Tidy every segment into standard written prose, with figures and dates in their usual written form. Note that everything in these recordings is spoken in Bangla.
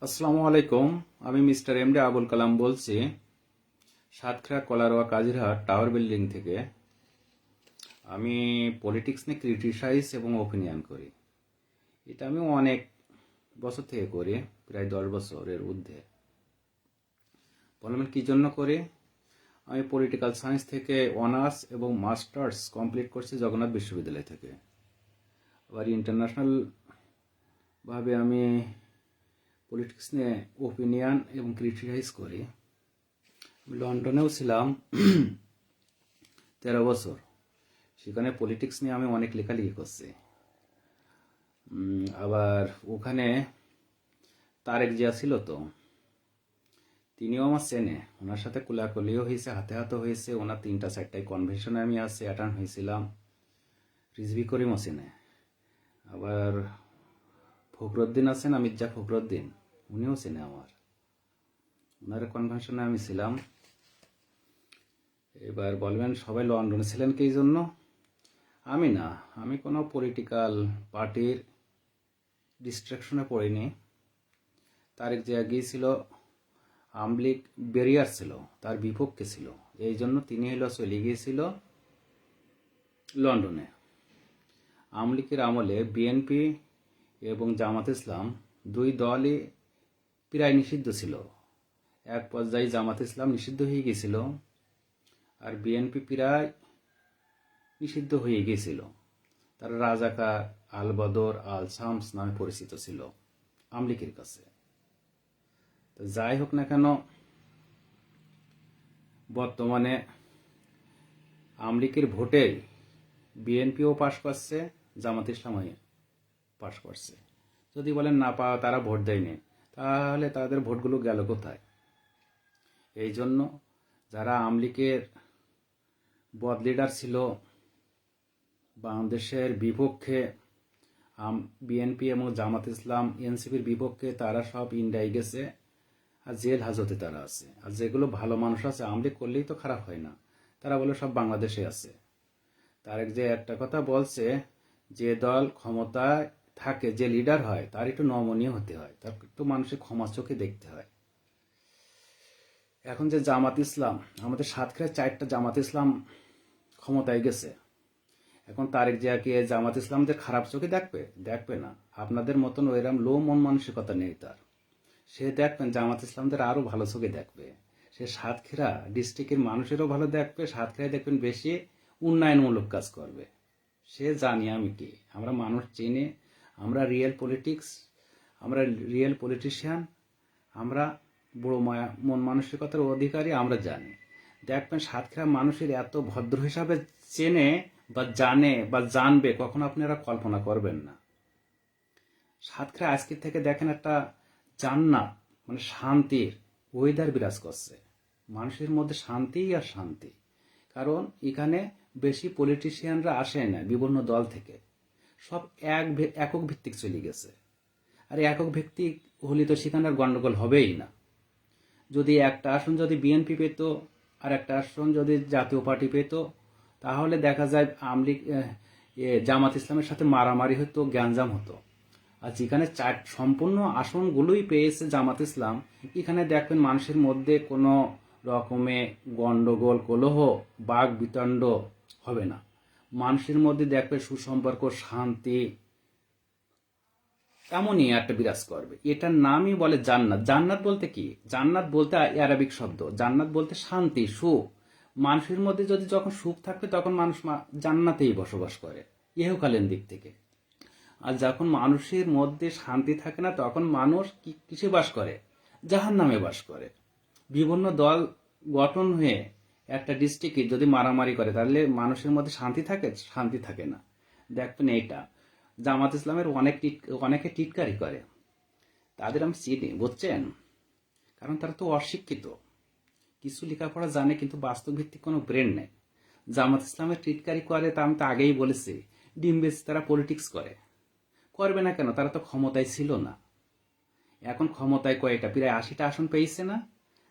আসসালামু আলাইকুম। আমি মিস্টার এমডি আবুল কালাম বলছি, সাতক্ষীরা কলারোয়া কাজিরহাট টাওয়ার বিল্ডিং থেকে। আমি পলিটিক্স নিয়ে ক্রিটিসাইজ এবং ওপিনিয়ন করি। এটা আমি অনেক বছর থেকে করি, প্রায় 10 বছরের ঊর্ধ্বে। বলবেন কি জন্য করি? আমি পলিটিক্যাল সায়েন্স থেকে অনার্স এবং মাস্টার্স কমপ্লিট করছি জগন্নাথ বিশ্ববিদ্যালয় থেকে। আবার ইন্টারন্যাশনাল ভাবে আমি পলিটিক্স নিয়ে ওপিনিয়ন এবং ক্রিটিসাইজ করি। লন্ডনেও ছিলাম 13 বছর। সেখানে পলিটিক্স নিয়ে আমি অনেক লেখালেখি করছি। আবার ওখানে তারেক জিয়া ছিল, তো তিনিও আমার চেনে। ওনার সাথে কোলাকুলিও হয়েছে, হাতে হাতে হয়েছে। ওনার 3-4টায় কনভেনশনে আমি অ্যাটেন্ড হয়েছিলাম। রিজভি করিমও চেনে। আবার ফখরুদ্দিন আছেন, মির্জা ফখরুদ্দিন, উনিও চেনে আমার। ওনার কনভেনশনে আমি ছিলাম। এবার বলবেন সবাই লন্ডনে ছিলেন কি জন্য? আমি না, আমি কোনো পলিটিক্যাল পার্টির ডিস্ট্রাকশনে পড়িনি। তারেক জিয়া গিয়েছিল, আমলিগ ব্যারিয়ার ছিল, তার বিপক্ষে ছিল, এই জন্য তিনি চলে গিয়েছিল লন্ডনে। আমলিগের আমলে বিএনপি এবং জামাত ইসলাম দুই দলই প্রায় নিষিদ্ধ ছিল। এক পর্যায়ে জামাত ইসলাম নিষিদ্ধ হয়ে গিয়েছিল, আর বিএনপি প্রায় নিষিদ্ধ হয়ে গিয়েছিল। তারা রাজাকার, আল বদর, আল শামস নামে পরিচিত ছিল আমলিগের কাছে। তো যাই হোক না কেন, বর্তমানে আমলিগের ভোটে বিএনপিও পাশ করছে, জামাত ইসলামও পাশ করছে। যদি বলেন না পাওয়া, তারা ভোট দেয়নি, তাহলে তাদের ভোটগুলো গেল কোথায়? এই জন্য যারা আমলিগের বদ লিডার ছিল, বাংলাদেশের বিপক্ষে, বিএনপি এবং জামাত ইসলাম এনসিপির বিপক্ষে, তারা সব ইন্ডিয়ায় গেছে আর জেল হাজতে তারা আছে। আর যেগুলো ভালো মানুষ আছে, আমলিগ করলেই তো খারাপ হয় না, তারা বলে সব বাংলাদেশে আছে। তারেক যে একটা কথা বলছে, যে দল ক্ষমতায় থাকে, যে লিডার হয়, তার একটু নমনীয় হতে হয়, তার একটু মানুষের ক্ষমা চোখে দেখতে হয়। এখন যে জামাত ইসলাম, আমাদের সাতক্ষীরায় 4টা জামাত ইসলাম ক্ষমতায় গেছে। এখন তারেক জিয়াকে জামাত ইসলামদের খারাপ চোখে দেখবে না। আপনাদের মতন ওইরকম লো মন মানসিকতা নেই তার। সে দেখবেন জামাত ইসলামদের আরো ভালো চোখে দেখবে। সে সাতক্ষীরা ডিস্ট্রিক্টের মানুষেরও ভালো দেখবে, সাতক্ষীরায় দেখবেন বেশি উন্নয়নমূলক কাজ করবে। সে জানি আমি কি, আমরা মানুষ চিনি, আমরা রিয়েল পলিটিক্স, আমরা রিয়েল পলিটিশিয়ান, আমরা বড় মন মানসিকতার অধিকারী, আমরা জানি। দেখবেন সাতক্ষীরা মানুষের এত ভদ্র হিসাবে চেনে বা জানে বা জানবে, কখনো আপনারা কল্পনা করবেন না। সাতক্ষীরা আজকের থেকে দেখেন একটা জান্নাত, মানে শান্তির ওয়েদার বিরাজ করছে। মানুষের মধ্যে শান্তি আর শান্তি। কারণ এখানে বেশি পলিটিশিয়ানরা আসে না বিভিন্ন দল থেকে, সব একক ভিত্তিক চলে গেছে। আর একক ভিত্তিক হলে তো সেখানে আর গন্ডগোল হবেই না। যদি একটা আসন যদি বিএনপি পেত আর একটা আসন যদি জাতীয় পার্টি পেত, তাহলে দেখা যায় আমলিগ জামাত ইসলামের সাথে মারামারি হতো, গ্যাঞ্জাম হতো। আর যেখানে সম্পূর্ণ আসনগুলোই পেয়েছে জামাত ইসলাম, এখানে দেখবেন মানুষের মধ্যে কোনো রকমে গন্ডগোল, কলহ, বাক বিতণ্ড হবে না। মানুষের মধ্যে দেখবে সুসম্পর্ক, শান্তি এমনই একটা বিরাজ করবে। এটার নামই বলে জান্নাত। জান্নাত বলতে কি? জান্নাত বলতে আরবিক শব্দ, জান্নাত বলতে শান্তি, সুখ। মানুষের মধ্যে যদি যখন সুখ থাকবে, তখন মানুষ জান্নাতেই বসবাস করে, ইহকালীন দিক থেকে। আর যখন মানুষের মধ্যে শান্তি থাকে না, তখন মানুষ কিসে বাস করে? জাহান্নামে বাস করে। বিভিন্ন দল গঠন হয়ে একটা ডিস্ট্রিক্টে যদি মারামারি করে, তাহলে মানুষের মধ্যে শান্তি থাকে? শান্তি থাকে না। দেখবেন এইটা জামাত ইসলামের অনেকে টিটকারি করে, তাদের আমি চিনি, বুঝছেন? কারণ তারা তো অশিক্ষিত, কিছু লেখাপড়া জানে কিন্তু বাস্তব ভিত্তিক কোনো ব্রেন নেই। জামাত ইসলামের টিটকারি করে, তা আমি তো আগেই বলেছি, ডিম বেচ তারা পলিটিক্স করবে না কেন? তারা তো ক্ষমতায় ছিল না। এখন ক্ষমতায় কয়টা, প্রায় 80টা আসন পেয়েছে না?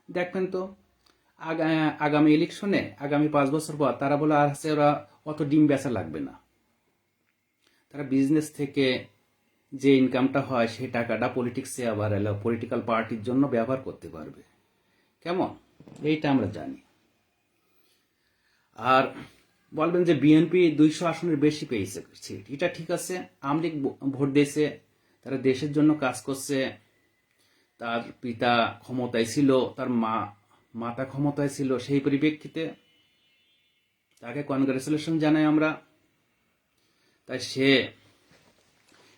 দেখবেন তো আগামী ইলেকশনে, আগামী 5 বছর পর তারা বলে আছে ওরা অত ডিম বেচা লাগবে না, তারা বিজনেস থেকে যে ইনকামটা হয় সেই টাকাটা পলিটিক্সে আবার এলো পলিটিক্যাল পার্টির জন্য ব্যবহার করতে পারবে। কেমন? এইটা আমরা জানি। আর বলবেন যে বিএনপি 200 আসনের বেশি পেয়েছে, এটা ঠিক আছে। আওয়ামী লীগ ভোট দিয়েছে, তারা দেশের জন্য কাজ করছে, তার পিতা ক্ষমতায় ছিল, তার মাতা ক্ষমতায় ছিল, সেই পরিপ্রেক্ষিতে তাকে কনগ্রেচুলেশন জানাই আমরা। তাই সে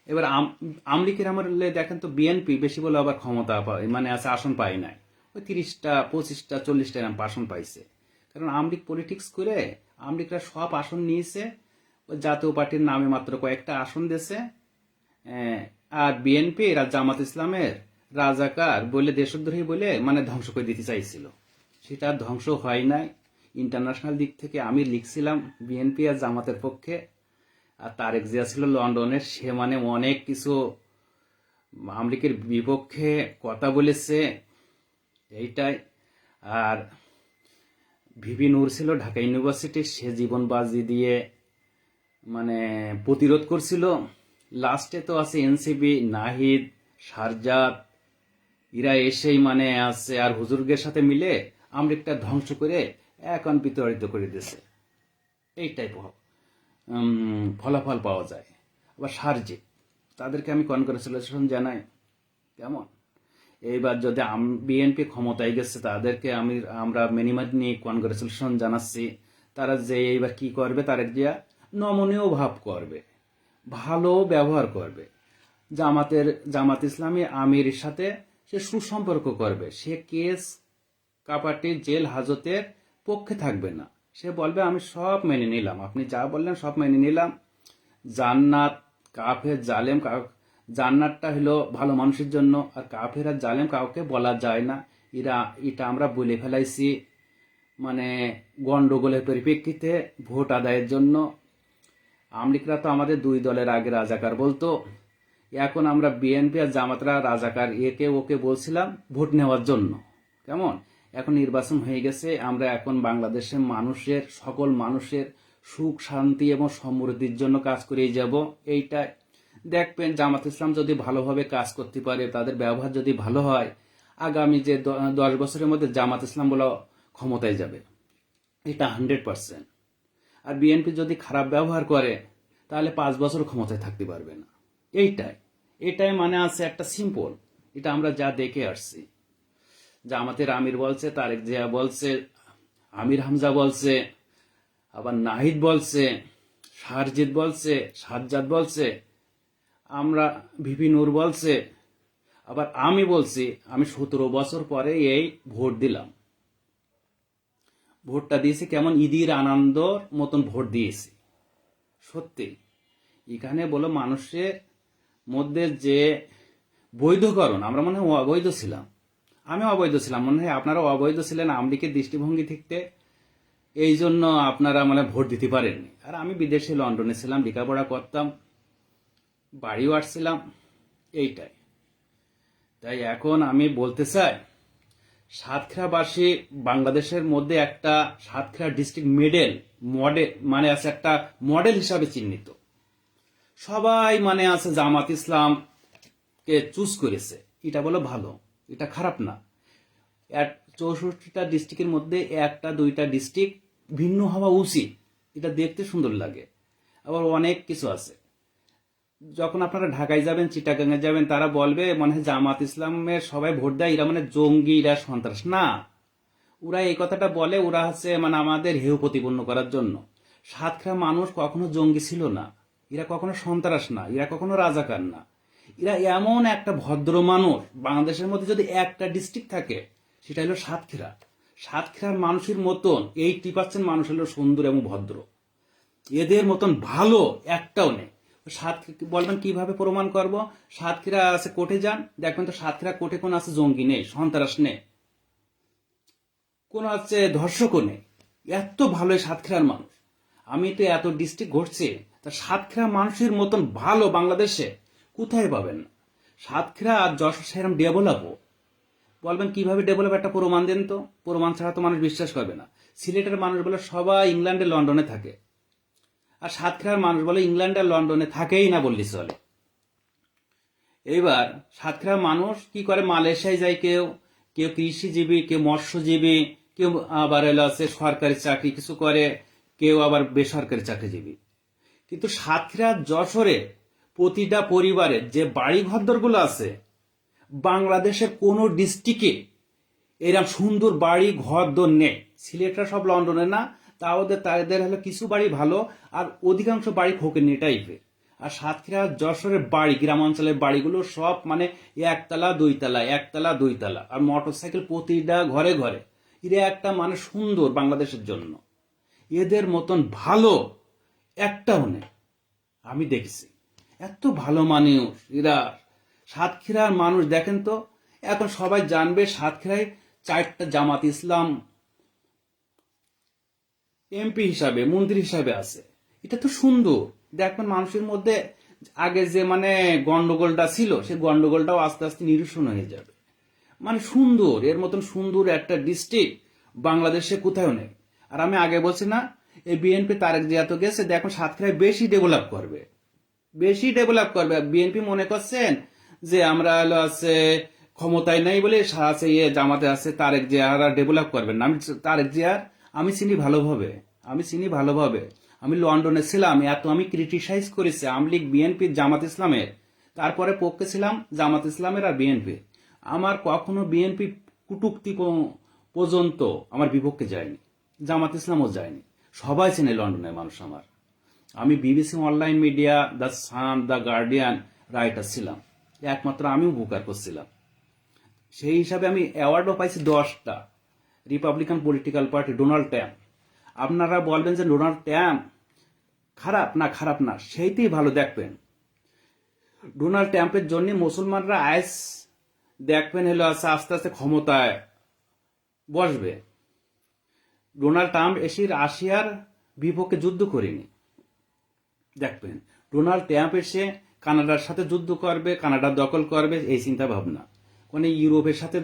এবার আওয়ামী লীগের আমলে দেখেন তো বিএনপি বেশি বলে আবার ক্ষমতা মানে আছে আসন পায় নাই, ওই 30টা 25টা 40টা এরকম আসন পাইছে। কারণ আওয়ামী লীগ পলিটিক্স করে আওয়ামী লীগরা সব আসন নিয়েছে, ওই জাতীয় পার্টির নামে মাত্র কয়েকটা আসন দিয়েছে। আর বিএনপি জামাত ইসলামের রাজাকার বলে দেশদ্রোহী বলে মানে ধ্বংস করে দিতে চাইছিল, সেটা ধ্বংস হয় নাই। ইন্টারন্যাশনাল দিক থেকে আমি লিখছিলাম বিএনপি আর জামাতের পক্ষে, আর তারেক জিয়া ছিল লন্ডনের, সে মানে অনেক কিছু আওয়ামী লীগের বিপক্ষে কথা বলেছে, এইটাই। আর ভিপি নূর ছিল ঢাকা ইউনিভার্সিটি, সে জীবন বাজি দিয়ে মানে প্রতিরোধ করছিল। লাস্টে তো আছে এনসিপি, নাহিদ, শারজাদ, এরা এসেই মানে আছে আর হুজুরগের সাথে মিলে আওয়ামী লীগটা ধ্বংস করে এখন বিতাড়িত করে দিয়েছে। এইটাই ফলাফল পাওয়া যায়। আবার সারজিৎ, তাদেরকে আমি কনগ্রেচুলেশন জানাই। কেমন? এইবার যদি বিএনপি ক্ষমতায় গেছে, তাদেরকে আমরা মিনিমাম নিয়ে কনগ্রেচুলেশন জানাচ্ছি। তারা যে এইবার কি করবে, তারেক জিয়া নমনীয় ভাব করবে, ভালো ব্যবহার করবে, জামাত ইসলামী আমির সাথে সে সুসম্পর্ক করবে। সে কেস কাপাটি জেল হাজতের পক্ষে থাকবে না, সে বলবে আমি সব মেনে নিলাম, আপনি যা বললেন সব মেনে নিলাম। জান্নাত কাফের জালেম, জান্নাতটা হলো ভালো মানুষের জন্য, আর কাফের আর জালেম কাউকে বলা যায় না। এটা আমরা বলে ফেলাইছি মানে গন্ডগোলের পরিপ্রেক্ষিতে ভোট আদায়ের জন্য। আওয়ামী লীগরা তো আমাদের দুই দলের আগে রাজাকার বলতো, এখন আমরা বিএনপি আর জামাতরা রাজাকার একে ওকে বলছিলাম ভোট নেওয়ার জন্য। কেমন? এখন নির্বাচন হয়ে গেছে, আমরা এখন বাংলাদেশের মানুষের, সকল মানুষের সুখ শান্তি এবং সমৃদ্ধির জন্য কাজ করেই যাব। এইটা দেখবেন জামাত ইসলাম যদি ভালোভাবে কাজ করতে পারে, তাদের ব্যবহার যদি ভালো হয়, আগামী যে 10 বছরের মধ্যে জামাত ইসলাম বলে ক্ষমতায় যাবে, এটা 100%। আর বিএনপি যদি খারাপ ব্যবহার করে তাহলে 5 বছর ক্ষমতায় থাকতে পারবে না। এটাই মানে আছে একটা সিম্পল, এটা আমরা যা দেখে আসছি। জামাতের আমির বলছে, তারেক জিয়া বলছে, আমির হামজা বলছে, আবার নাহিদ বলছে, শারজিৎ বলছে, সাজ্জাদ বলছে, আমরা ভিপি নূর বলছে, আবার আমি বলছি আমি 17 বছর পরে এই ভোট দিলাম। ভোটটা দিয়েছি কেমন ঈদের আনন্দর মতন ভোট দিয়েছি। সত্যি এখানে বলো মানুষের মধ্যে যে বৈধকরণ, আমরা মনে হয় অবৈধ ছিলাম, আমি অবৈধ ছিলাম, মনে হয় আপনারা অবৈধ ছিলেন আওয়ামী লীগের দৃষ্টিভঙ্গি থেকে, এই জন্য আপনারা মানে ভোট দিতে পারেননি। আর আমি বিদেশে লন্ডনে ছিলাম, লেখাপড়া করতাম, বাড়িও আসছিলাম, এইটাই। তাই এখন আমি বলতে চাই, সাতক্ষীরাবাসী বাংলাদেশের মধ্যে একটা সাতক্ষীরা ডিস্ট্রিক্ট মডেল মানে আছে, একটা মডেল হিসাবে চিহ্নিত। সবাই মানে আছে জামাত ইসলামকে চুজ করেছে, এটা বলো ভালো, এটা খারাপ না। 64টা ডিস্ট্রিক্টের মধ্যে 1টা 2টা ডিস্ট্রিক্ট ভিন্ন হওয়া উচিত, এটা দেখতে সুন্দর লাগে। আবার অনেক কিছু আছে, যখন আপনারা ঢাকায় যাবেন, চিটাগাঙে যাবেন, তারা বলবে মনে হয় জামাত ইসলামের সবাই ভোট দেয়, এরা মানে জঙ্গি, এরা সন্ত্রাস। না, ওরা এই কথাটা বলে, ওরা হচ্ছে মানে আমাদের হেয় প্রতিপন্ন করার জন্য। সাতক্ষীরা মানুষ কখনো জঙ্গি ছিল না, এরা কখনো সন্ত্রাস না, এরা কখনো রাজাকার না। এরা এমন একটা ভদ্র মানুষ, বাংলাদেশের মধ্যে যদি একটা ডিস্ট্রিক্ট থাকে সেটা হলো সাতক্ষীরা। সাতক্ষীরার মানুষের মতন 80% মানুষ হলো সুন্দর এবং ভদ্র, এদের মতন ভালো একটাও নেই। বলবেন কিভাবে প্রমাণ করব? সাতক্ষীরা আছে কোর্টে যান, দেখবেন তো সাতক্ষীরা কোর্টে কোন আছে জঙ্গি নেই, সন্ত্রাস নেই, কোন আছে ধর্ষকও নেই। এত ভালো সাতক্ষীরার মানুষ। আমি তো এত ডিস্ট্রিক্ট ঘটছে, তা সাতক্ষীরা মানুষের মতন ভালো বাংলাদেশে কোথায় পাবেন না। সাতক্ষীরা আর যশোর সেরকম ডেভেলপও। বলবেন কিভাবে ডেভেলপ, একটা প্রমাণ দেন তো। প্রমাণ ছাড়া তো মানুষ বিশ্বাস করবে না। সিলেটের মানুষ বলে সবাই ইংল্যান্ডে লন্ডনে থাকে, আর সাতক্ষীরার মানুষ বলে ইংল্যান্ড আর লন্ডনে থাকেই না বললি চলে। এইবার সাতক্ষীরার মানুষ কি করে, মালয়েশিয়ায় যায়, কেউ কেউ কৃষিজীবী, কেউ মৎস্যজীবী, কেউ আবার এলো আছে সরকারি চাকরি কিছু করে, কেউ আবার বেসরকারি চাকরিজীবী। কিন্তু সাতক্ষীরা যশোরে প্রতিটা পরিবারের যে বাড়ি ঘরদরগুলো আছে, বাংলাদেশের কোন ডিস্ট্রিক্টে এরকম সুন্দর বাড়ি ঘরদর নেই। সিলেটরা সব লন্ডনে না, তাদের হলো কিছু বাড়ি ভালো, আর অধিকাংশ বাড়ি ফকিরনি টাইপের। আর সাতক্ষীরা যশোরের বাড়ি, গ্রামাঞ্চলের বাড়িগুলো সব মানে একতলা দুইতলা, একতলা দুইতলা, আর মোটরসাইকেল প্রতিটা ঘরে ঘরে। এরা একটা মানে সুন্দর বাংলাদেশের জন্য। এদের মতন ভালো একটাও নেই আমি দেখছি। এত ভালো মানুষ এরা। সাতক্ষীরার মানুষ দেখেন তো, এখন সবাই জানবে সাতক্ষীরায় 4টা জামাত ইসলাম এমপি হিসাবে, মন্ত্রী হিসাবে আছে। এটা তো সুন্দর। দেখবেন মানুষের মধ্যে আগে যে মানে গন্ডগোলটা ছিল, সেই গন্ডগোলটাও আস্তে আস্তে নিরসন হয়ে যাবে। মানে সুন্দর, এর মতন সুন্দর একটা ডিস্ট্রিক্ট বাংলাদেশে কোথাও নেই। আর আমি আগে বলছি না, এই বিএনপি তারেক জিয়া তো গেছে, দেখুন সাতক্ষীরায় বেশি ডেভেলপ করবে, বেশি ডেভেলপ করবে। বিএনপি মনে করছেন যে আমরা হলো আছে ক্ষমতায় নাই বলে আছে জামাতে আছে, তারেক জিয়ারা ডেভেলপ করবেন না। আমি তারেক জিয়ার আমি চিনি ভালোভাবে, আমি লন্ডনে ছিলাম, এত আমি ক্রিটিসাইজ করেছি আওয়ামী লীগ, বিএনপি, জামাত ইসলামের। তারপরে পক্ষে ছিলাম জামাত ইসলামের আর বিএনপি। আমার কখনো বিএনপি কুটুক্তি পর্যন্ত আমার বিপক্ষে যায়নি, জামাত ইসলামও যায়নি। সবাই চেনে লন্ডনের মানুষ আমার। আমি BBC online media, the sun, the guardian writer ছিলাম, একমাত্র আমিও উপকার করছিলাম। সেই হিসাবে আমি অ্যাওয়ার্ডও পাইছি 10টা। Republican political party, Donald Trump. আপনারা বলবেন যে ডোনাল্ড ট্রাম্প খারাপ না, সেইটাই ভালো। দেখবেন ডোনাল্ড ট্রাম্পের জন্য মুসলমানরা আজ দেখবেন হলো আস্তে আস্তে ক্ষমতায় বসবে। ডোনাল্ড ট্রাম্প এসে রাশিয়ার বিপক্ষে যুদ্ধ করেনি। দেখবেন ডোনাল্ড ট্রাম্প এসে কানাডার সাথে যুদ্ধ করবে, কানাডা দখল করবে, এই চিন্তা ভাবনা। মানে ইউরোপের সাথে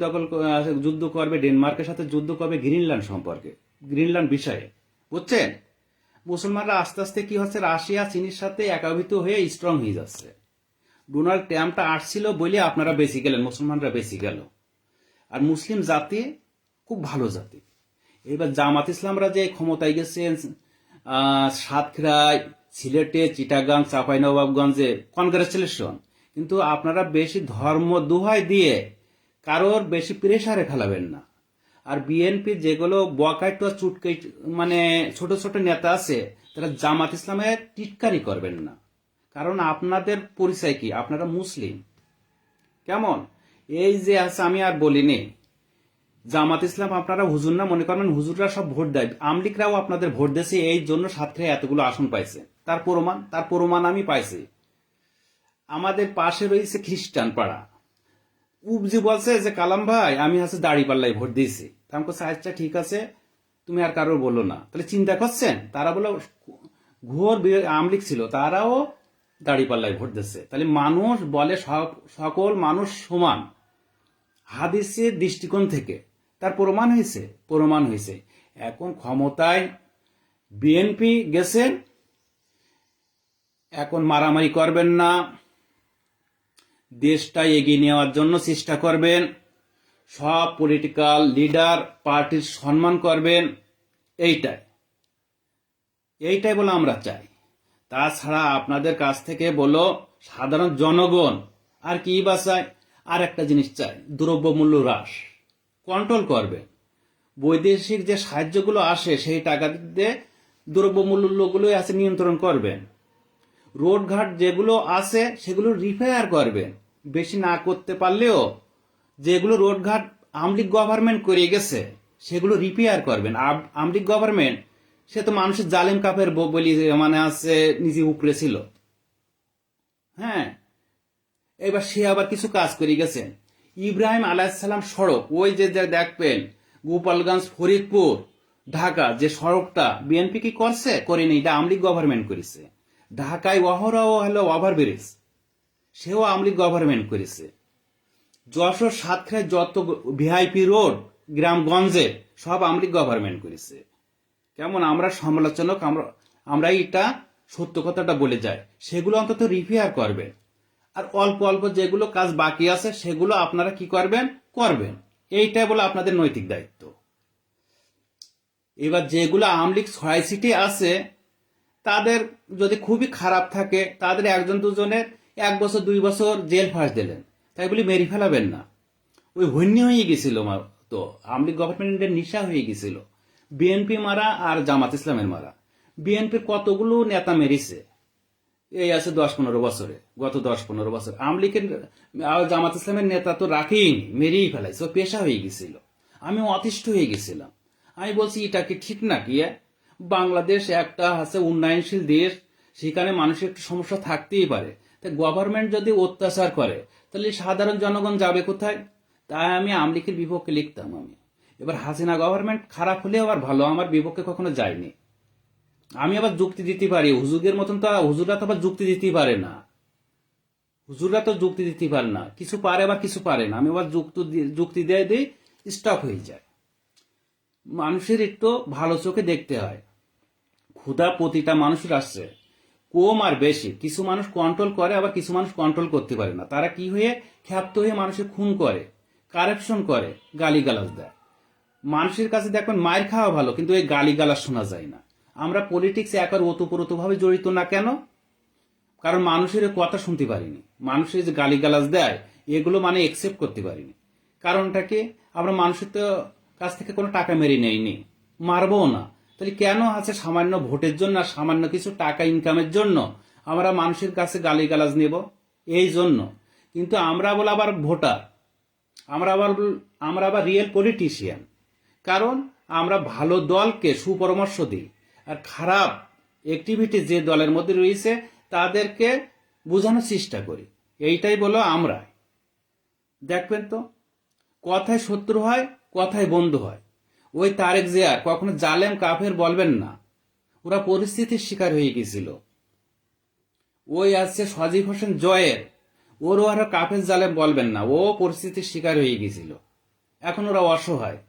যুদ্ধ করবে, ডেনমার্কের সাথে যুদ্ধ করবে গ্রিনল্যান্ড সম্পর্কে, গ্রিনল্যান্ড বিষয়ে। বুঝছেন? মুসলমানরা আস্তে আস্তে কি হচ্ছে, রাশিয়া চীনের সাথে একাভিত হয়ে স্ট্রং হয়ে যাচ্ছে। ডোনাল্ড ট্রাম্পটা আসছিল বলে আপনারা বেশি গেলেন, মুসলমানরা বেশি গেল। আর মুসলিম জাতি খুব ভালো জাতি। এবার জামাত ইসলামরা যে ক্ষমতায় গেছেন সাতক্ষীরায়, সিলেটে, চিটাগাং, চাঁপাইনবাবগঞ্জে, কনগ্রাচুলেশন। কিন্তু আপনারা বেশি ধর্ম দুহাই দিয়ে কারোর বেশি প্রেসারে ফেলাবেন না। আর বিএনপি যেগুলো বকাইটোয়া চুটকাই মানে ছোট ছোট নেতা আছে, তারা জামাত ইসলামের টিটকারি করবেন না। কারণ আপনাদের পরিচয় কি, আপনারা মুসলিম। কেমন এই যে আছে, আমি আর বলিনি জামাত ইসলাম আপনারা হুজুর না মনে করবেন, হুজুররা সব ভোট দেয়। আমলিকরাও আপনাদের ভোট দিয়েছে, এই জন্য সাতক্ষীরায় এতগুলো আসন পাইছে। তার প্রমাণ আমি পাইছি। আমাদের পাশে রয়েছে খ্রিস্টান পাড়া, উপজি বলছে যে কালাম ভাই আমি হচ্ছে দাড়িপাল্লায় ভোট দিয়েছি। আমি বলছি আচ্ছা ঠিক আছে, তুমি আর কারোর বলো না। তাহলে চিন্তা করছেন, তারা বলে ঘোর আমলিক ছিল, তারাও দাড়িপাল্লায় ভোট দিচ্ছে। তাহলে মানুষ বলে সকল মানুষ সমান, হাদিসের দৃষ্টিকোণ থেকে তার প্রমাণ হয়েছে। এখন ক্ষমতায় বিএনপি গেছে, এখন মারামারি করবেন না, দেশটা এগিয়ে নেওয়ার জন্য চেষ্টা করবেন, সব পলিটিক্যাল লিডার পার্টির সম্মান করবেন। এইটাই বলে আমরা চাই। তাছাড়া আপনাদের কাছ থেকে বলো সাধারণ জনগণ আর কি বাঁচায়, আর একটা জিনিস চাই, দ্রব্যমূল্য হ্রাস কন্ট্রোল করবে। বৈদেশিক যে সাহায্যগুলো আসে সেই টাকা দিয়ে দ্রব্যমূল্যগুলো আছে নিয়ন্ত্রণ করবেন। রোডঘাট যেগুলো আছে সেগুলো রিপেয়ার করবেন। বেশি না করতে পারলেও যেগুলো রোডঘাট আমলিক গভর্নমেন্ট করে গেছে সেগুলো রিপেয়ার করবেন। আমলিক গভর্নমেন্ট সে তো মানুষের জালেম কাপের বলি মানে আছে, নিজে উপরে ছিল। হ্যাঁ, এবার সে আবার কিছু কাজ করে গেছেন। ইব্রাহিম আলাইহিসসালাম সড়ক, ওই যে দেখবেন গোপালগঞ্জ, ফরিদপুর, ঢাকা যে সড়কটা বিএনপি কি করছে? করেনি, এটা আমলিক গভর্নমেন্ট করেছে। ঢাকায় অহরহ হলো ওভারব্রিজ, সেও আমলিক গভর্নমেন্ট করেছে। যশোর সাতক্ষীরায় যত ভিআইপি রোড গ্রামগঞ্জে সব আমলিক গভর্নমেন্ট করেছে। কেমন আমরা সমালোচক, আমরা এটা সত্য কথাটা বলে যাই, সেগুলো অন্তত রিপেয়ার করবে। আর অল্প অল্প যেগুলো কাজ বাকি আছে সেগুলো আপনারা কি করবেন, করবেন। এইটাই বলে আপনাদের নৈতিক দায়িত্ব। এবার যেগুলো আওয়ামী লীগ 6 সিটে আছে তাদের যদি খুবই খারাপ থাকে তাদের একজন দুজনের 1 বছর 2 বছর জেল ফাঁস দিলেন, তাই বলি মেরে ফেলাবেন না। ওই হন্যি হয়ে গেছিল তো আওয়ামী লীগ গভর্নমেন্টের নিশা হয়ে গেছিল বিএনপি মারা আর জামাত ইসলামের মারা। বিএনপির কতগুলো নেতা মেরেছে এই আছে 10-15 বছরে, গত 10-15 বছর। আওয়ামী লীগের জামাত ইসলামের নেতা তো রাখেই মেরেই ফেলাইছে, ও পেশা হয়ে গেছিল। আমি অতিষ্ঠ হয়ে গেছিলাম। আমি বলছি এটা কি ঠিক নাকি? বাংলাদেশ একটা আছে উন্নয়নশীল দেশ, সেখানে মানুষের একটু সমস্যা থাকতেই পারে। তাই গভর্নমেন্ট যদি অত্যাচার করে তাহলে সাধারণ জনগণ যাবে কোথায়? তাই আমি আওয়ামী লীগের বিপক্ষে লিখতাম। আমি এবার হাসিনা গভর্নমেন্ট খারাপ হলেও আবার ভালো, আমার বিপক্ষে কখনো যায়নি। আমি আবার যুক্তি দিতে পারি, হুজুরের মতন তো হুজুররা তো আবার যুক্তি দিতেই পারে না। হুজুররা তো যুক্তি দিতে পারে না, কিছু পারে আবার কিছু পারে না। আমি আবার যুক্তি দিয়ে দিই, স্টপ হয়ে যায়। মানুষের একটু ভালো চোখে দেখতে হয়। ক্ষুধা প্রতিটা মানুষের আসছে, কম আর বেশি। কিছু মানুষ কন্ট্রোল করে, আবার কিছু মানুষ কন্ট্রোল করতে পারে না। তারা কি হয়ে ক্ষাপ্ত হয়ে মানুষের খুন করে, কারেকশন করে, গালিগালাজ দেয়। মানুষের কাছে দেখবেন মায়ের খাওয়া ভালো, কিন্তু এই গালিগালাজ শোনা যায় না। আমরা পলিটিক্সে একবার ওতপ্রোতভাবে জড়িত না কেন? কারণ মানুষের কথা শুনতে পারিনি। মানুষের যে গালিগালাজ দেয় এগুলো মানে একসেপ্ট করতে পারিনি। কারণটা কি? আমরা মানুষের তো কাছ থেকে কোনো টাকা মেরে নেইনি, মারবও না। তাহলে কেন আছে সামান্য ভোটের জন্য আর সামান্য কিছু টাকা ইনকামের জন্য আমরা মানুষের কাছে গালিগালাজ নেব? এই জন্য। কিন্তু আমরা বলে আবার ভোটার, আমরা আবার রিয়েল পলিটিশিয়ান। কারণ আমরা ভালো দলকে সুপরামর্শ দিই, আর খারাপ অ্যাক্টিভিটি যে দলের মধ্যে রয়েছে তাদেরকে বোঝানোর চেষ্টা করি। এইটাই বলো আমরা। দেখবেন তো, কথায় শত্রু হয়, কথায় বন্ধু হয়। ওই তারেক জিয়া কখনো জালেম কাফের বলবেন না, ওরা পরিস্থিতির শিকার হয়ে গেছিল। ওই আছে সজীব হোসেন জয়ের, ওরও আর কাফের জালেম বলবেন না, ও পরিস্থিতির শিকার হয়ে গেছিল। এখন ওরা অসহায়।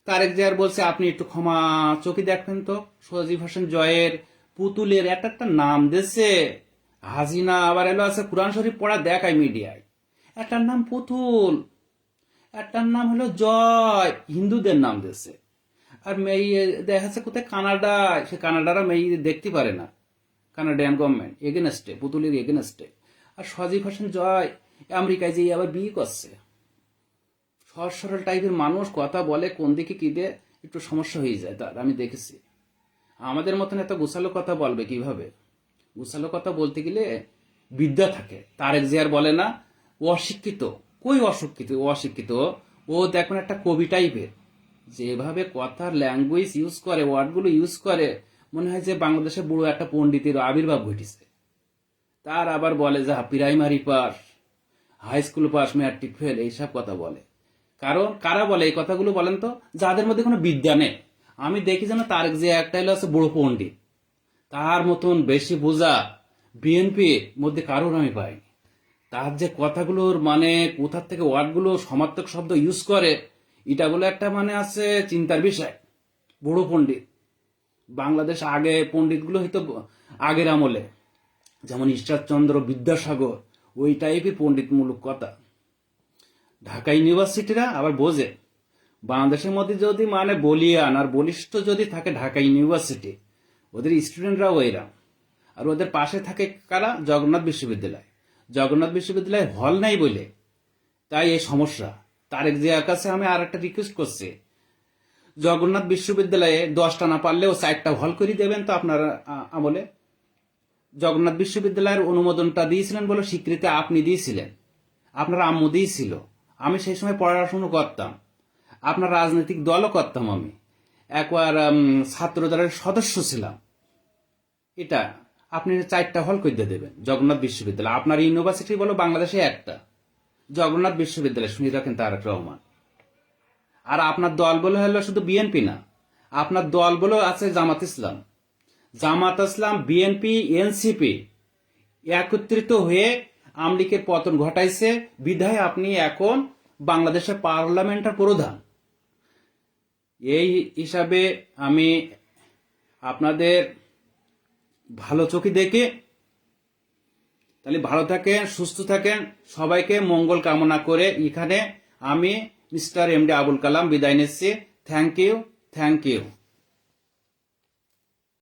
তারেক জিয়ার বলছে আপনি একটু ক্ষমা চোখে দেখবেন তো। সজীব হোসেন জয়ের পুতুলের একটা একটা নাম দিচ্ছে হাসিনা, আবার এলো আছে কোরআন শরীফ পড়া দেখায় মিডিয়ায়। একটার নাম পুতুল, একটার নাম হলো জয়, হিন্দুদের নাম দিচ্ছে। আর মেয়ে দেখা যাচ্ছে কোথায় কানাডায়, সে কানাডারা মেয়ে দেখতে পারে না, কানাডিয়ান গভর্নমেন্ট এগেনস্টে, পুতুলের এগেনস্টে। আর সজীব হোসেন জয় আমেরিকায় যেয়ে আবার বিয়ে করছে। সহজ সরল টাইপের মানুষ, কথা বলে কোন দিকে কি দিয়ে একটু সমস্যা হয়ে যায় তার, আমি দেখেছি। আমাদের মতন এত গোছালো কথা বলবে কিভাবে? গোছালো কথা বলতে গেলে বিদ্যা থাকে। তারেক জিয়ার বলে না অশিক্ষিত, কই অশিক্ষিত, অশিক্ষিত। ও দেখুন একটা কবি টাইপের, যেভাবে কথার ল্যাঙ্গুয়েজ ইউজ করে, ওয়ার্ডগুলো ইউজ করে, মনে হয় যে বাংলাদেশে বুড়ো একটা পণ্ডিতের আবির্ভাব ঘটেছে। তার আবার বলে যে primary pass, high school pass, matric fail, এইসব কথা বলে। কারণ কারা বলে এই কথাগুলো বলেন তো? যাদের মধ্যে কোনো বিদ্যা নেই। আমি দেখি যেন তারেক জিয়া একটা হলো আছে বড় পণ্ডিত, তার মতন বেশি বোঝা বিএনপির মধ্যে কারোর আমি পাইনি। তার যে কথাগুলোর মানে কোথার থেকে ওয়ার্ডগুলো সমার্থক শব্দ ইউজ করে, এটা বলে একটা মানে আছে চিন্তার বিষয়। বড় পণ্ডিত। বাংলাদেশ আগে পণ্ডিতগুলো হয়তো আগের আমলে, যেমন ঈশ্বরচন্দ্র বিদ্যাসাগর, ওই টাইপের পণ্ডিতমূলক কথা। ঢাকা ইউনিভার্সিটিরা আবার বোঝে। বাংলাদেশের মধ্যে যদি মানে বলিয়ান আর বলিষ্ঠ যদি থাকে ঢাকা ইউনিভার্সিটি, ওদের স্টুডেন্টরাও এরা। আর ওদের পাশে থাকে কারা? জগন্নাথ বিশ্ববিদ্যালয়। জগন্নাথ বিশ্ববিদ্যালয়ে হল নাই বলে তাই এই সমস্যা। তারেক জিয়ার কাছে আমি আর একটা রিকোয়েস্ট করছি, জগন্নাথ বিশ্ববিদ্যালয়ে 10টা না পারলেও 4টা হল করে দেবেন তো আপনার আমলে। জগন্নাথ বিশ্ববিদ্যালয়ের অনুমোদনটা দিয়েছিলেন বলে স্বীকৃতি আপনি দিয়েছিলেন, আপনার আম্মু দিয়েছিল। আমি সেই সময় পড়াশোনা করতাম, আপনার রাজনৈতিক দলও করতাম। আমি একবার ছাত্র দলের সদস্য ছিলাম। এটা আপনি 4টা হল করে দেবেন জগন্নাথ বিশ্ববিদ্যালয়। আপনার ইউনিভার্সিটি বলো বাংলাদেশে একটা, জগন্নাথ বিশ্ববিদ্যালয়, শুনে রাখেন তারেক রহমান। আর আপনার দল বলে হলো শুধু বিএনপি না, আপনার দল বলে আছে জামাত ইসলাম। জামাত ইসলাম, বিএনপি, এনসিপি একত্রিত হয়ে আওয়ামী লীগের পতন ঘটাইছে। বিধায় আপনি এখন বাংলাদেশের পার্লামেন্টের প্রধান। এই হিসাবে আমি আপনাদের ভালো চোখে দেখে তাহলে ভালো থাকেন, সুস্থ থাকেন, সবাইকে মঙ্গল কামনা করে এখানে আমি মিস্টার এমডি আবুল কালাম বিদায় নিচ্ছি। Thank you.